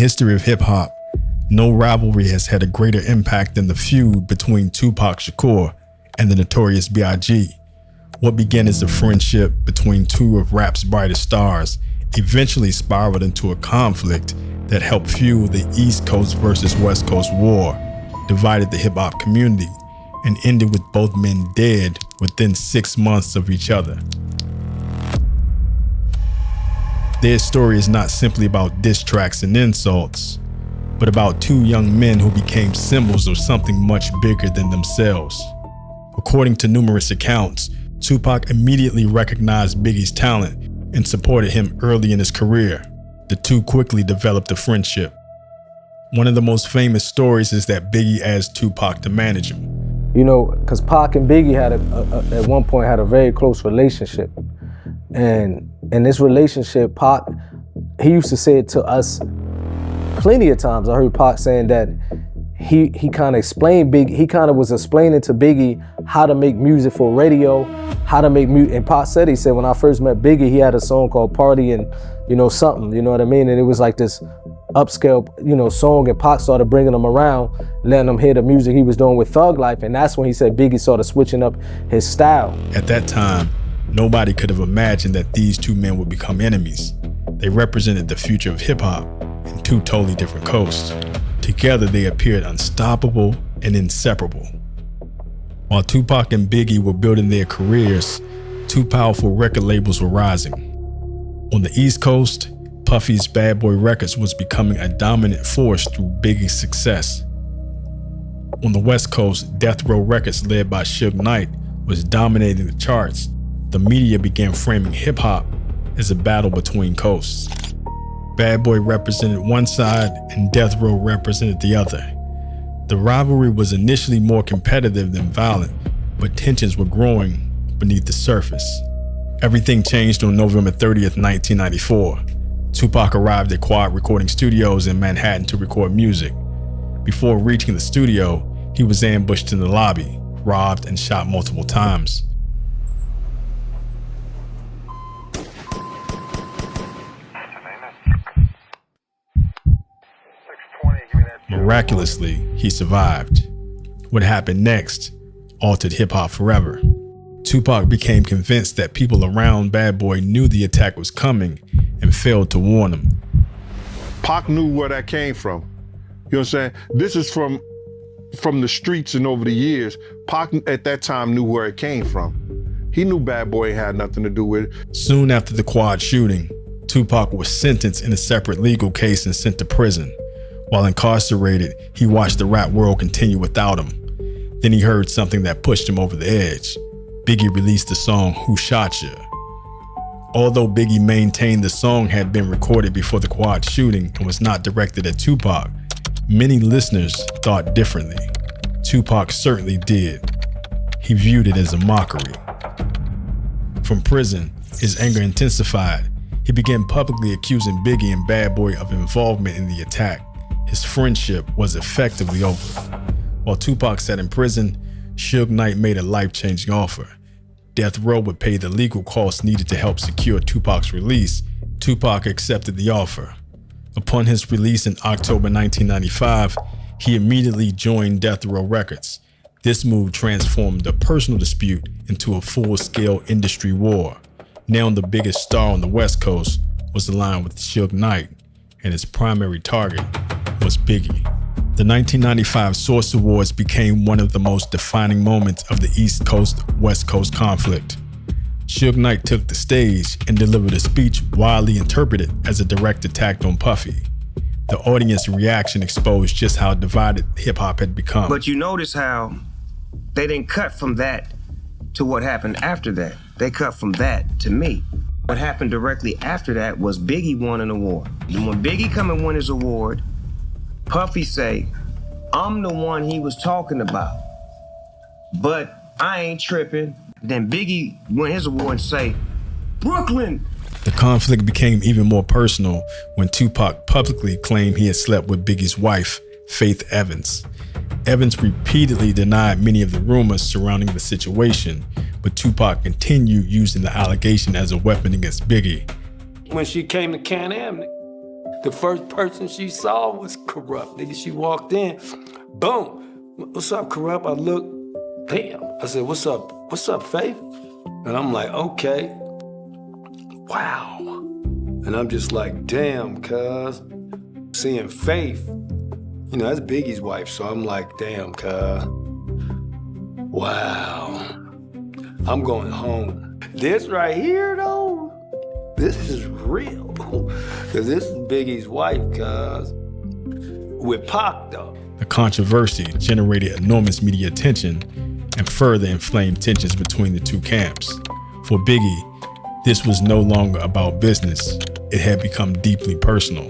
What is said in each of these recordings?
history of hip-hop, no rivalry has had a greater impact than the feud between Tupac Shakur and the Notorious B.I.G. What began as a friendship between two of rap's brightest stars eventually spiraled into a conflict that helped fuel the East Coast versus West Coast war, divided the hip-hop community, and ended with both men dead within 6 months of each other. Their story is not simply about diss tracks and insults, but about two young men who became symbols of something much bigger than themselves. According to numerous accounts, Tupac immediately recognized Biggie's talent and supported him early in his career. The two quickly developed a friendship. One of the most famous stories is that Biggie asked Tupac to manage him. You know, because Pac and Biggie had at one point had a very close relationship. And in this relationship, Pac, he used to say it to us plenty of times. I heard Pac saying that he kind of explained he kind of was explaining to Biggie how to make music for radio, how to make music. And Pac said, he said, when I first met Biggie, he had a song called Party and, you know, something, you know what I mean? And it was like this upscale, you know, song, and Pac started bringing him around, letting him hear the music he was doing with Thug Life. And that's when he said Biggie started switching up his style. At that time, nobody could have imagined that these two men would become enemies. They represented the future of hip-hop in two totally different coasts. Together, they appeared unstoppable and inseparable. While Tupac and Biggie were building their careers, two powerful record labels were rising. On the East Coast, Puffy's Bad Boy Records was becoming a dominant force through Biggie's success. On the West Coast, Death Row Records, led by Suge Knight, was dominating the charts. The media began framing hip-hop as a battle between coasts. Bad Boy represented one side and Death Row represented the other. The rivalry was initially more competitive than violent, but tensions were growing beneath the surface. Everything changed on November 30th, 1994. Tupac arrived at Quad Recording Studios in Manhattan to record music. Before reaching the studio, he was ambushed in the lobby, robbed, and shot multiple times. Miraculously, he survived. What happened next altered hip-hop forever. Tupac became convinced that people around Bad Boy knew the attack was coming and failed to warn him. Pac knew where that came from. You know what I'm saying? This is from the streets and over the years. Pac at that time knew where it came from. He knew Bad Boy had nothing to do with it. Soon after the Quad shooting, Tupac was sentenced in a separate legal case and sent to prison. While incarcerated, he watched the rap world continue without him. Then he heard something that pushed him over the edge. Biggie released the song Who Shot Ya? Although Biggie maintained the song had been recorded before the Quad shooting and was not directed at Tupac, many listeners thought differently. Tupac certainly did. He viewed it as a mockery. From prison, his anger intensified. He began publicly accusing Biggie and Bad Boy of involvement in the attack. His friendship was effectively over. While Tupac sat in prison, Suge Knight made a life-changing offer. Death Row would pay the legal costs needed to help secure Tupac's release. Tupac accepted the offer. Upon his release in October 1995, he immediately joined Death Row Records. This move transformed a personal dispute into a full-scale industry war. Now the biggest star on the West Coast was aligned with Suge Knight, and his primary target was Biggie. The 1995 Source Awards became one of the most defining moments of the East Coast-West Coast conflict. Suge Knight took the stage and delivered a speech widely interpreted as a direct attack on Puffy. The audience reaction exposed just how divided hip-hop had become. But you notice how they didn't cut from that to what happened after that. They cut from that to me. What happened directly after that was Biggie won an award. And when Biggie come and win his award, Puffy say, I'm the one he was talking about, but I ain't tripping. Then Biggie win his award and say, Brooklyn. The conflict became even more personal when Tupac publicly claimed he had slept with Biggie's wife, Faith Evans. Evans repeatedly denied many of the rumors surrounding the situation, but Tupac continued using the allegation as a weapon against Biggie. When she came to Can-Am, The first person she saw was Corrupt. Nigga, she walked in, boom. What's up, Corrupt? I look, damn. I said, what's up? What's up, Faith? And I'm like, okay. Wow. And I'm just like, damn, cuz. Seeing Faith, you know, that's Biggie's wife. So I'm like, damn, cuz. Wow. I'm going home. This right here, though, this is real. Because this is Biggie's wife, cuz. With Pac, though. The controversy generated enormous media attention and further inflamed tensions between the two camps. For Biggie, this was no longer about business. It had become deeply personal.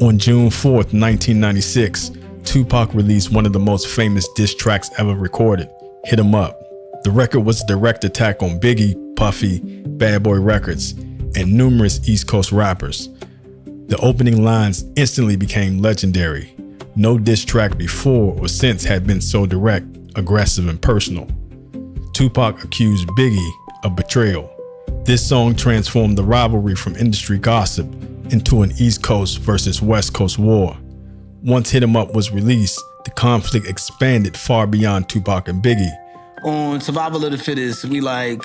On June 4th, 1996, Tupac released one of the most famous diss tracks ever recorded, Hit 'Em Up. The record was a direct attack on Biggie, Puffy, Bad Boy Records, and numerous East Coast rappers. The opening lines instantly became legendary. No diss track before or since had been so direct, aggressive, and personal. Tupac accused Biggie of betrayal. This song transformed the rivalry from industry gossip into an East Coast versus West Coast war. Once Hit 'Em Up was released, the conflict expanded far beyond Tupac and Biggie. On Survival of the Fittest, we like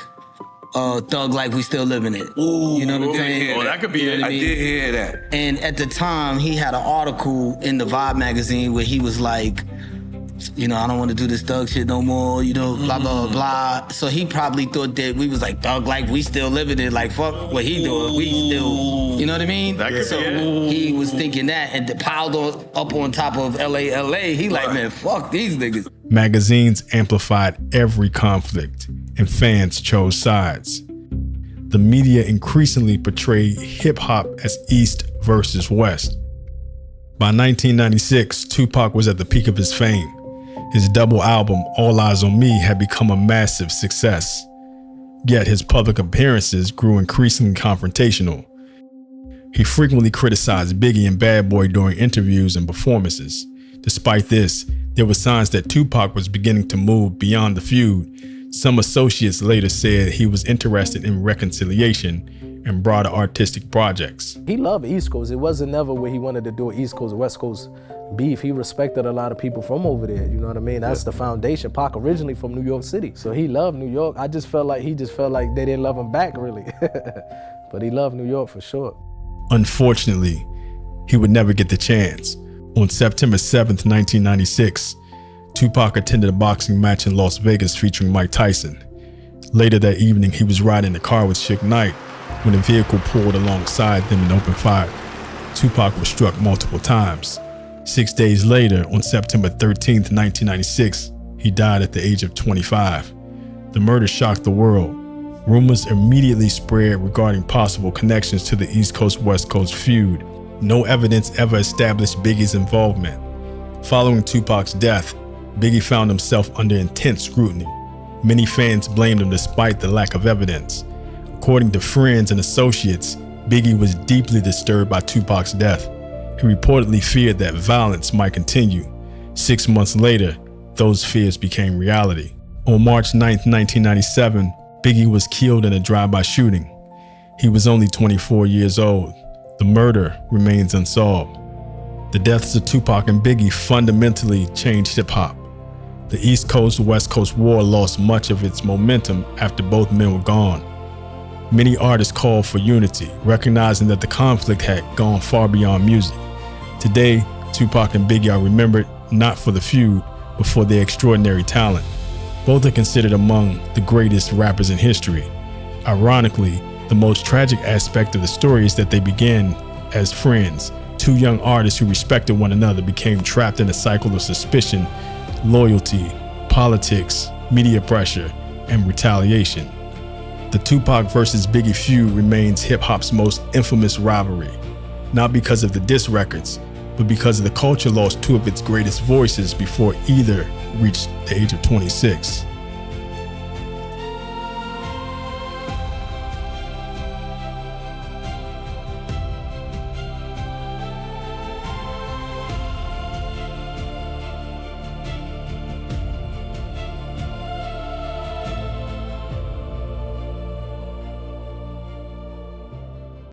Thug Life, we still living it. Ooh, you know what I'm saying? Oh, that could be it. I did hear that. And at the time, he had an article in the Vibe magazine where he was like, you know, I don't want to do this thug shit no more, you know, blah, blah, blah. So he probably thought that we was like, Thug Life, we still living it. Like, fuck what he doing. We still, you know what I mean? That could so be it. he was thinking that and piled up on top of LA. He like, man, fuck these niggas. Magazines amplified every conflict, and fans chose sides. The media increasingly portrayed hip-hop as East versus West. By 1996, Tupac was at the peak of his fame. His double album, All Eyes on Me, had become a massive success. Yet his public appearances grew increasingly confrontational. He frequently criticized Biggie and Bad Boy during interviews and performances. Despite this, there were signs that Tupac was beginning to move beyond the feud. Some associates later said he was interested in reconciliation and broader artistic projects. He loved East Coast. It wasn't never where he wanted to do an East Coast, West Coast beef. He respected a lot of people from over there, you know what I mean? That's the foundation. Pac originally from New York City, so he loved New York. I just felt like they didn't love him back, really. But he loved New York for sure. Unfortunately, he would never get the chance. On September 7th, 1996, Tupac attended a boxing match in Las Vegas featuring Mike Tyson. Later that evening, he was riding in the car with Suge Knight when a vehicle pulled alongside them and opened fire. Tupac was struck multiple times. 6 days later, on September 13th, 1996, he died at the age of 25. The murder shocked the world. Rumors immediately spread regarding possible connections to the East Coast-West Coast feud. No evidence ever established Biggie's involvement. Following Tupac's death, Biggie found himself under intense scrutiny. Many fans blamed him despite the lack of evidence. According to friends and associates, Biggie was deeply disturbed by Tupac's death. He reportedly feared that violence might continue. 6 months later, those fears became reality. On March 9, 1997, Biggie was killed in a drive-by shooting. He was only 24 years old. The murder remains unsolved. The deaths of Tupac and Biggie fundamentally changed hip-hop. The East Coast-West Coast war lost much of its momentum after both men were gone. Many artists called for unity, recognizing that the conflict had gone far beyond music. Today, Tupac and Biggie are remembered not for the feud, but for their extraordinary talent. Both are considered among the greatest rappers in history. Ironically, the most tragic aspect of the story is that they began as friends. Two young artists who respected one another became trapped in a cycle of suspicion, loyalty, politics, media pressure, and retaliation. The Tupac versus Biggie feud remains hip-hop's most infamous rivalry, not because of the diss records, but because the culture lost two of its greatest voices before either reached the age of 26.